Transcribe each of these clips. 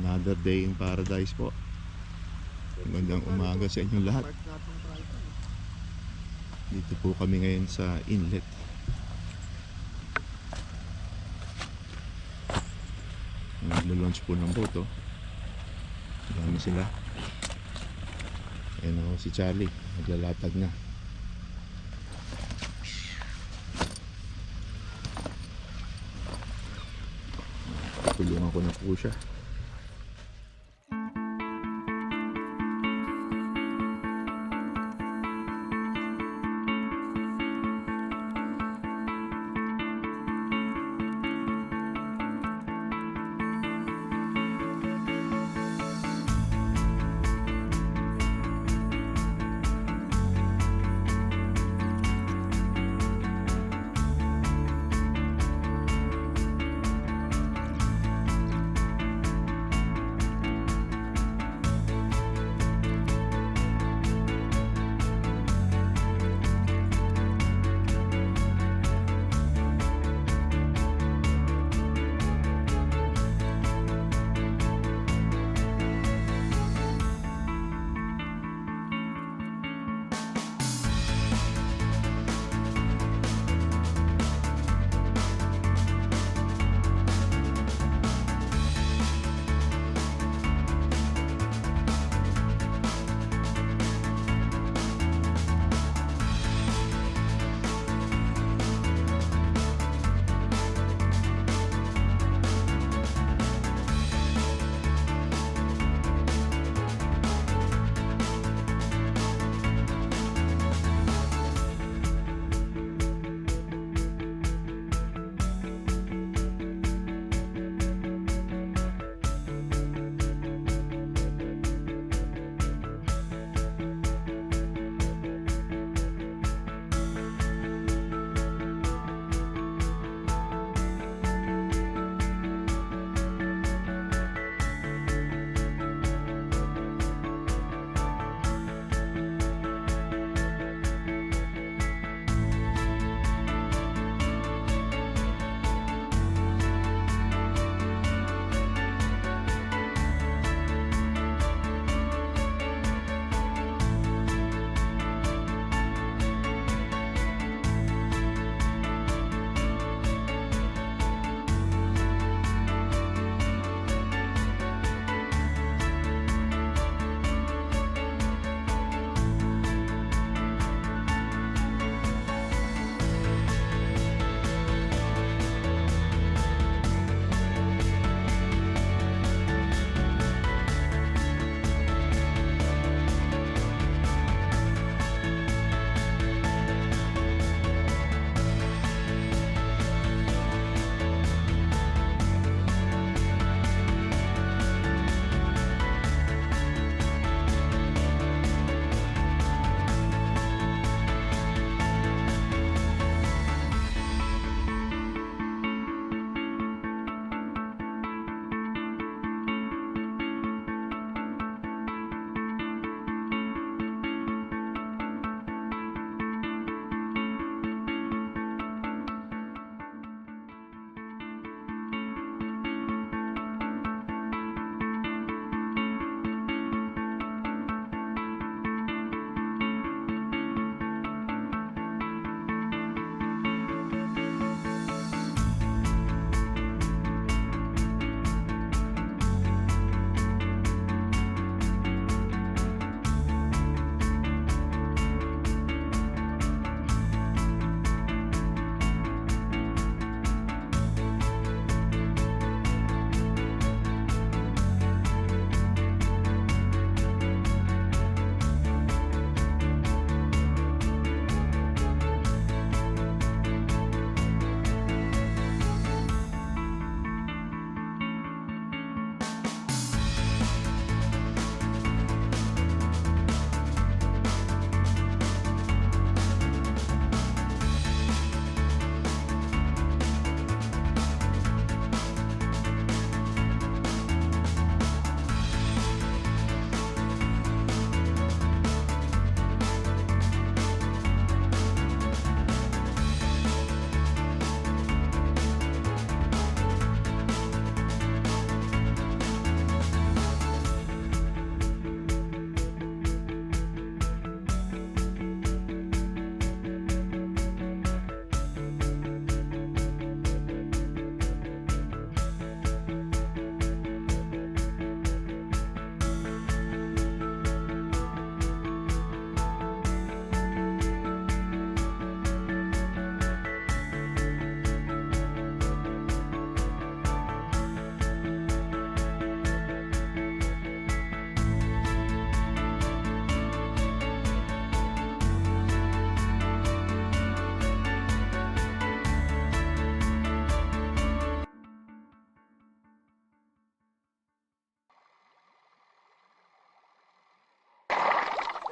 Another day in paradise po. Magandang umaga sa inyong lahat. Dito po kami ngayon sa inlet. Naglo-launch po ng boat, oh. Dami sila. Ayan ako si Charlie, naglalatag na. Tulungan ko na po siya.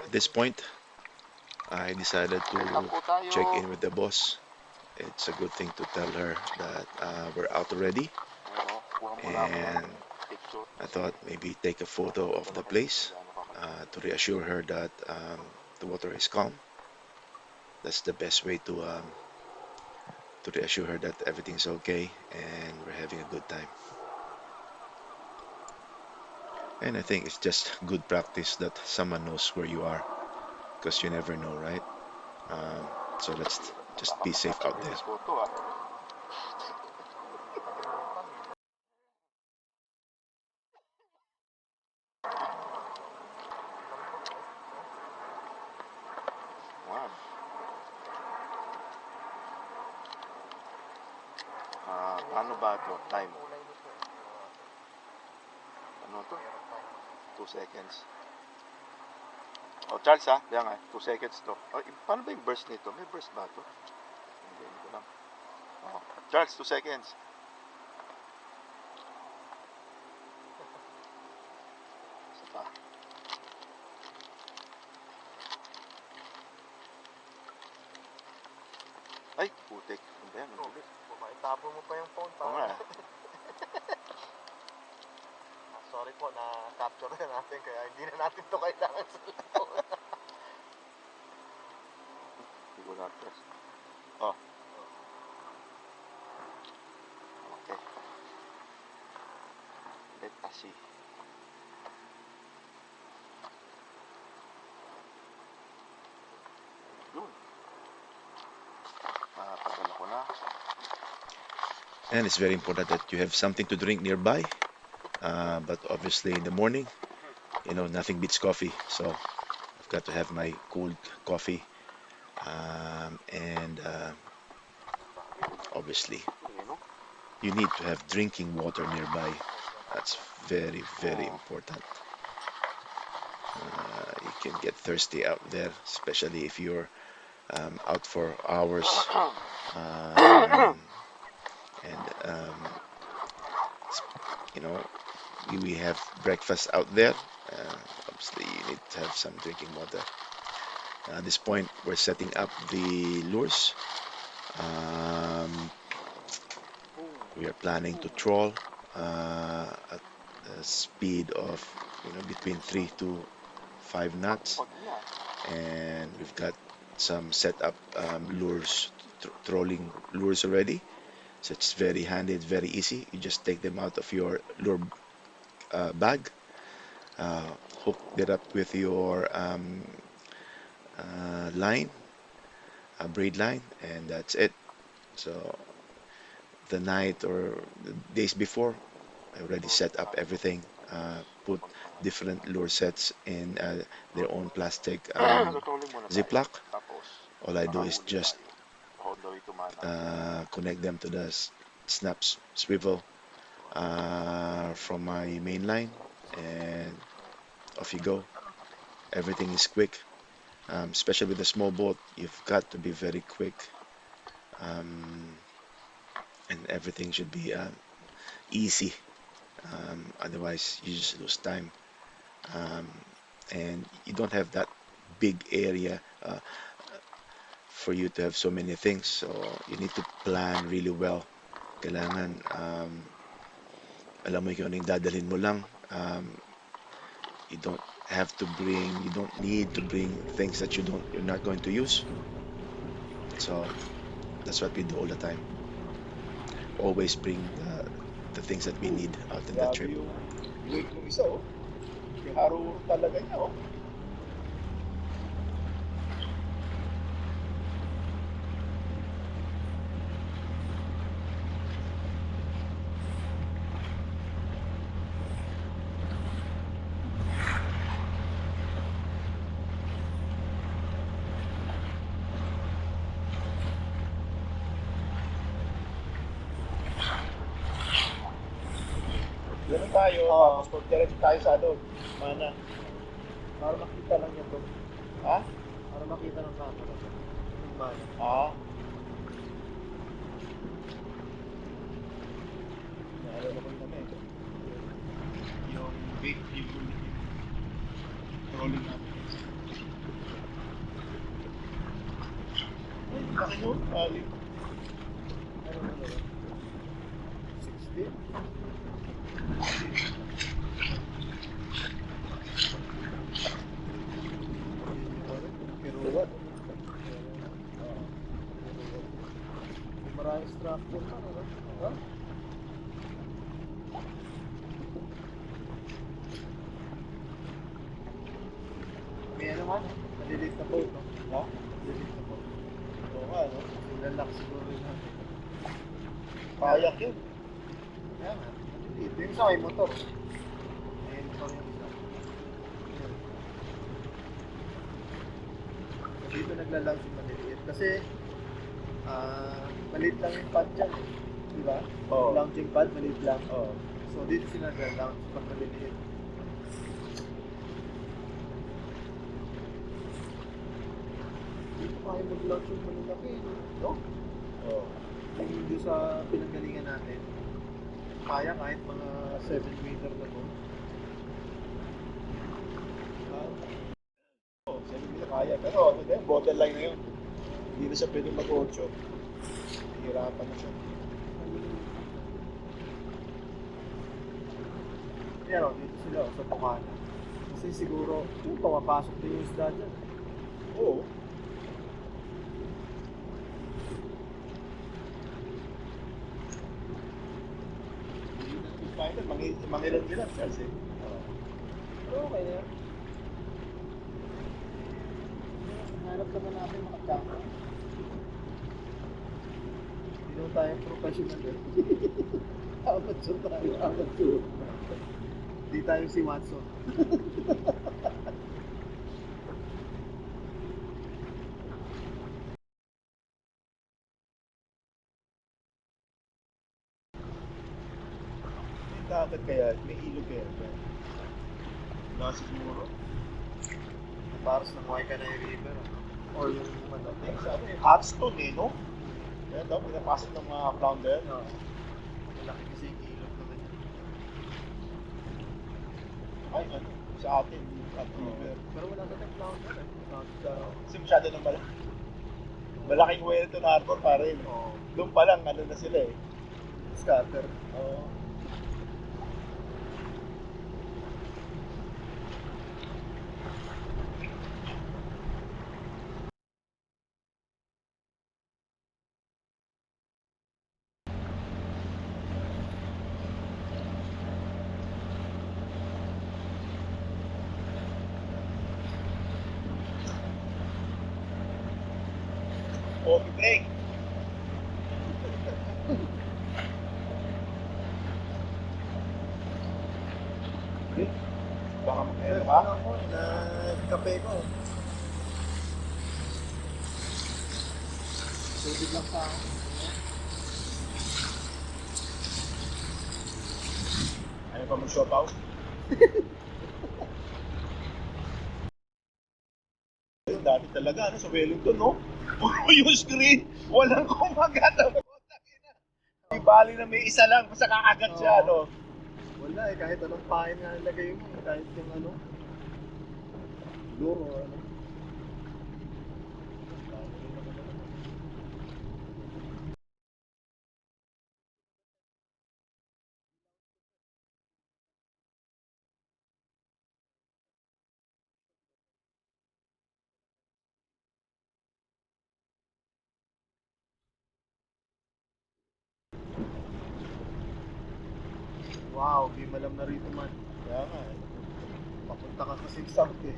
At this point, I decided to check in with the boss. It's a good thing to tell her that we're out already, and I thought maybe take a photo of the place to reassure her that the water is calm. That's the best way to reassure her that everything's okay and we're having a good time. And I think it's just good practice that someone knows where you are because you never know, right? Um, so let's just be safe out there. Wow. Paano ba ito? Time. Ano to? 2 seconds. Oh, Charles ha? Diyan nga, 2 seconds to. Oh, paano ba yung burst nito? May burst ba ito? Hindi ko lang. Oh. Charles, 2 seconds. Isa pa. Ay, putik. Ano ba yan? Itapo mo pa yung phone Oo nga. Sorry po, na-capture na natin kaya hindi na natin to kailangan sa phone. Hindi ko na-press. Oh. Okay. Let us see. Yun. Padala ko na. And it's very important that you have something to drink nearby. But obviously in the morning, nothing beats coffee. So I've got to have my cold coffee. And obviously you need to have drinking water nearby. That's very, very important. You can get thirsty out there, especially if you're out for hours. We have breakfast out there. Obviously, you need to have some drinking water. At this point, we're setting up the lures. We are planning to troll at a speed of between 3 to 5 knots, and we've got some set up lures, trolling lures already. So it's very handy, it's very easy. You just take them out of your lure bag, hook it up with your line, a braid line, and that's it. So the night or the days before, I already set up everything, put different lure sets in their own plastic Ziploc. All I do is just connect them to the snaps swivel from my main line, and off you go. Everything is quick, especially with a small boat. You've got to be very quick, and everything should be easy. Otherwise, you just lose time, and you don't have that big area for you to have so many things. So you need to plan really well. Kailangan alam mo kung ano yung dadalhin mo lang. You don't need to bring things that you're not going to use. So that's what we do all the time. Always bring the things that we need out in that trip. Yung weight ng isa, oh. Yung haro talaga niya, oh. Ganun tayo, tapos pag-diretso tayo sa doon. Mana. Para makita lang yan to. Ha? Para makita ng camera. Yung mana. Ah. Naalala ko yun namin. Yung big, yung trolling natin. Kiruan. Maraming structure pa, ano? Ha? May ano man, malilit na boat, no? Ha? Malilit na boat. Oo nga, no? Lalak siguro yun natin. Kayak yun. Kaya nga, malilit. Yung isa may motor. May motor yung isa. Yun. Dito naglalang si maliliit. Kasi, maliit lang yung pad dyan. Di ba? Oo. Launching pad, maliit lang. Oo. So, dito sila naglalang pag maliliit. Dito kaya mag-launch yung malalaki, no? Oo. Yung hindi sa pinanggalingan natin, kaya kahit mga 7 meter na po. Oo, sabi nila kaya. Pero ano din, borderline na yun. Hindi na siya pwede mag-8. Hirapan na siya. Yan o, dito sila sa Bukana. Kasi siguro, kung pumapasok din yung isda dyan. Oo. Mangilan nila, Charles eh. Pero okay na yan. Hanap naman natin makatama. Hindi naman tayo professional eh. Amateur tayo, amateur. Hindi tayo si Watson. May dagat kaya, may ilog kaya. Wala siguro. Paros ng Waikanae River. Or yung ano. Yung sa ano eh, hot stone eh, no? Kaya daw, pinapasok ng mga flounder. No. Malaki kasi yung ilog naman yan. Ay, ano, sa atin, at river. Pero wala na tayong flounder eh. Kasi masyado nang malaki. Malaking Wellington Harbor pa rin. Oo. Doon pa lang, ano na sila eh. Scatter. Oo. Coffee break. Baka Eh, ano ba? ano ko, na kape ko. Tubig lang sa akin. Ano pa mag-shop out? Dati talaga, ano, sa Wellington, no? Puro yung screen, walang kumagana. Di bali na may isa lang, basta kakagat siya, no? Wala eh, kahit anong pain nga nilagay mo eh. Kahit yung ano. Luro ano. Wow, di malam na rito man. Kaya nga, eh. Papunta ka kasi south eh.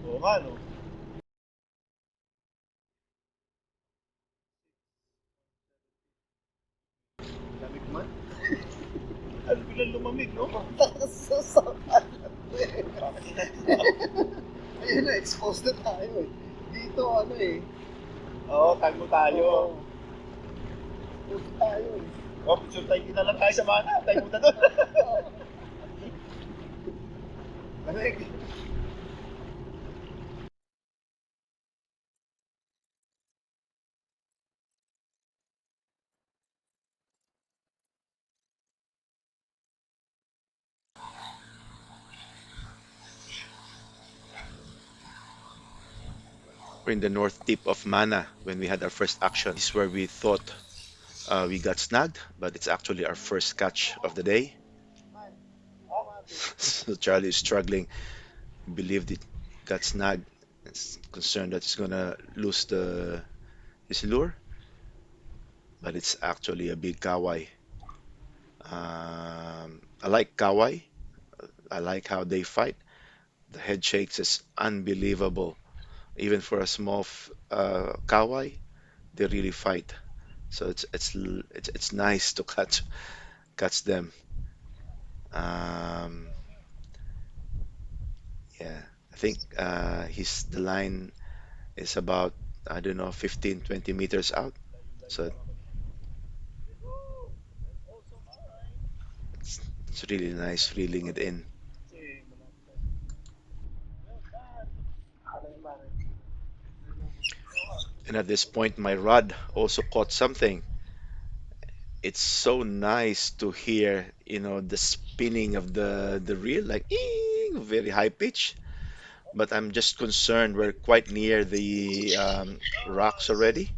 Oo nga, no? Lamig man. Ano bilang lumamig, no? Papunta ka sa south. Ayun na, exposed na tayo eh. Dito ano eh. Oo, tango tayo. Exposed tayo eh. Oh, picture tayo kita lang tayo sa mana. Tayo punta doon. Lamig. We're in the north tip of Mana when we had our first action. This is where we thought We got snagged, but it's actually our first catch of the day. So Charlie is struggling, believed it got snagged, is concerned that he's gonna lose the his lure, but it's actually a big kawai. I like kawai. I like how they fight. The head shakes is unbelievable. Even for a small kawai, they really fight. So it's nice to catch them. Um, yeah, I think the line is about, I don't know, 15, 20 meters out. So it's, it's really nice reeling it in. And at this point, my rod also caught something. It's so nice to hear, the spinning of the reel, like very high pitch. But I'm just concerned we're quite near the rocks already.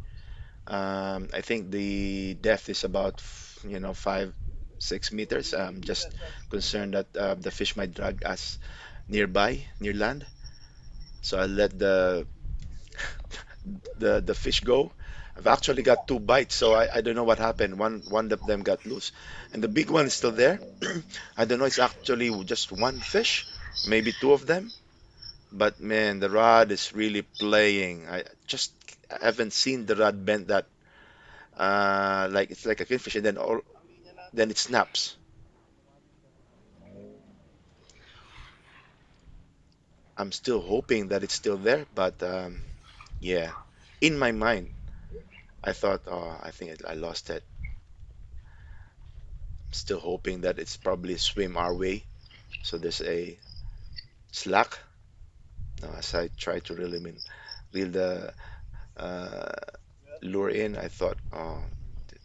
I think the depth is about, 5, 6 meters. I'm just concerned that the fish might drag us near land. So I let the fish go. I've actually got two bites, so I don't know what happened. One of them got loose, and the big one is still there. I don't know. It's actually just one fish, maybe two of them. But man, the rod is really playing. I haven't seen the rod bend that like it's like a kingfish, and then it snaps. I'm still hoping that it's still there, but yeah, in my mind, I thought, oh, I think I lost it. Still hoping that it's probably swim our way. So there's a slack. Now, as I try to reel the uh, lure in, I thought, oh, th-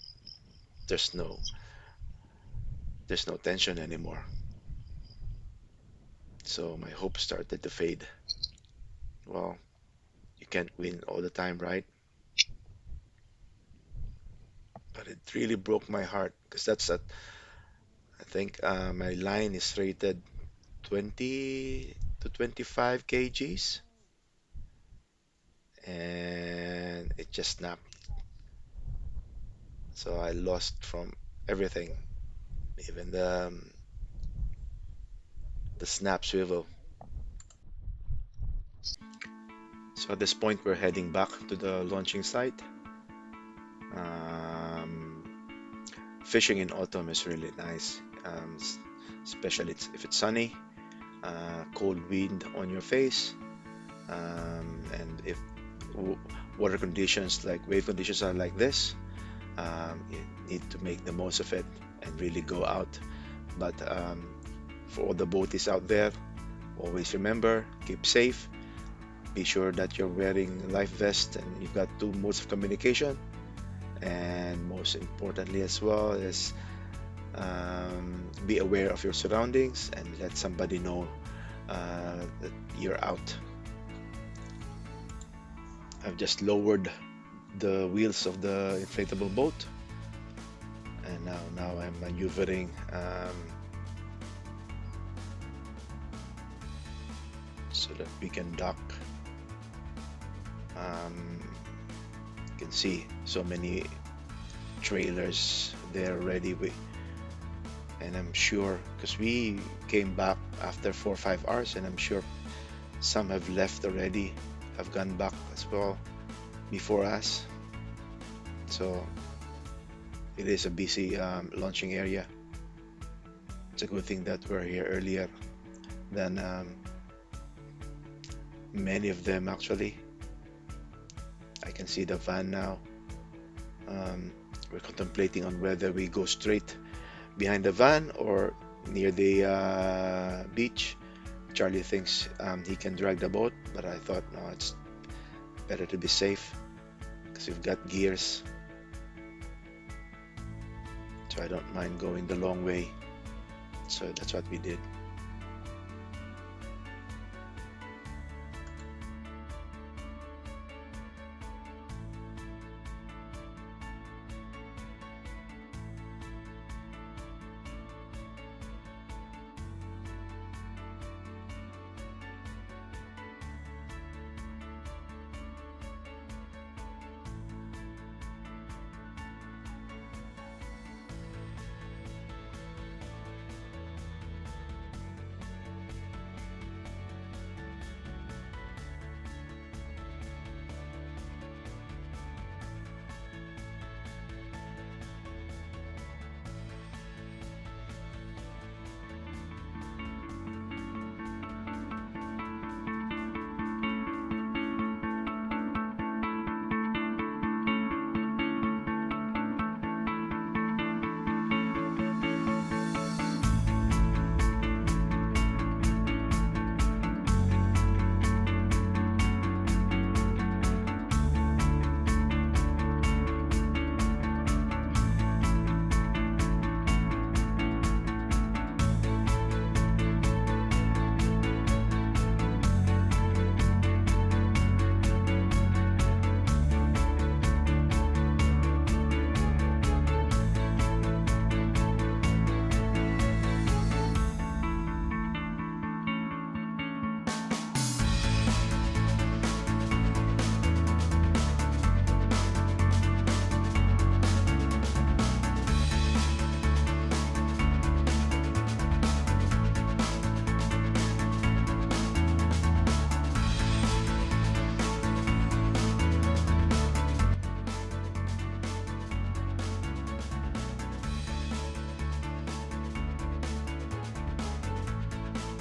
there's no, there's no tension anymore. So my hope started to fade. Well, you can't win all the time, right? But it really broke my heart because I think my line is rated 20 to 25 kgs, and it just snapped. So I lost from everything, even the snap swivel. So at this point, we're heading back to the launching site. Um, Fishing in autumn is really nice, especially if it's sunny, cold wind on your face, and if w water conditions like wave conditions are like this, you need to make the most of it and really go out. But for all the boaties out there, always remember, keep safe. Be sure that you're wearing life vest and you've got two modes of communication. And most importantly, as well, is be aware of your surroundings and let somebody know that you're out. I've just lowered the wheels of the inflatable boat, and now I'm maneuvering so that we can dock. You can see so many trailers there ready. And I'm sure because we came back after 4 or 5 hours, and I'm sure some have left already, have gone back as well before us. So it is a busy launching area. It's a good thing that we're here earlier than many of them actually. I can see the van now. Um, we're contemplating on whether we go straight behind the van or near the beach. Charlie thinks he can drag the boat, but I thought no, it's better to be safe because we've got gears. So I don't mind going the long way. So that's what we did.